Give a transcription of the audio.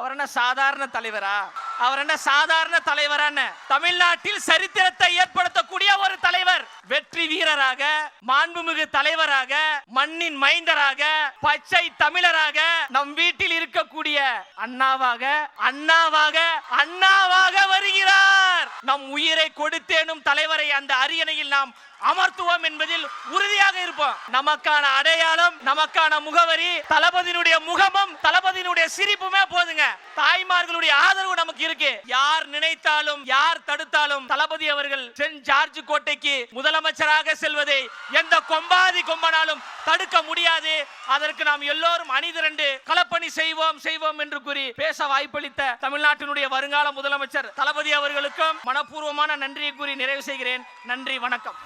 அவர் என்ன சாதாரண தலைவரா? அவர் என்ன சாதாரண தலைவரான? தமிழ்நாட்டில் சரித்திரத்தை ஏற்படுத்தக்கூடிய ஒரு தலைவர், வெற்றி வீரராக, மாண்புமிகு தலைவராக, மண்ணின் மைந்தராக, பச்சை தமிழராக, நம் வீட்டில் இருக்கக்கூடிய அண்ணாவாக அண்ணாவாக அண்ணாவாக வருகிறார். நம் உயிரை கொடுத்தேனும் தலைவரை அந்த அரியணையில் நாம் அமர்த்துவோம் என்பதில் உறுதியாக இருப்போம். நமக்கான அடையாளம், நமக்கான முகவரி தளபதியினுடைய முகமும் தளபதியினுடைய சிரிப்புமே போதுங்க. தாய்மார்களுடைய ஆதரவு நமக்கு இருக்கு. யார் நினைத்தாலும் யார் தடுத்தாலும் தளபதி அவர்கள் சென்ட் ஜார்ஜ் கோட்டைக்கு முதலமைச்சராக செல்வதை எந்த கொம்பாதி கொம்பனாலும் தடுக்க முடியாது. அதற்கு நாம் எல்லோரும் அணிதிரண்டு களப்பணி செய்வோம் என்று கூறி பேச வாய்ப்பளித்த தமிழ்நாட்டினுடைய வருங்கால முதலமைச்சர் தளபதி அவர்களுக்கும் மனப்பூர்வமான நன்றியை கூறி நிறைவு செய்கிறேன். நன்றி, வணக்கம்.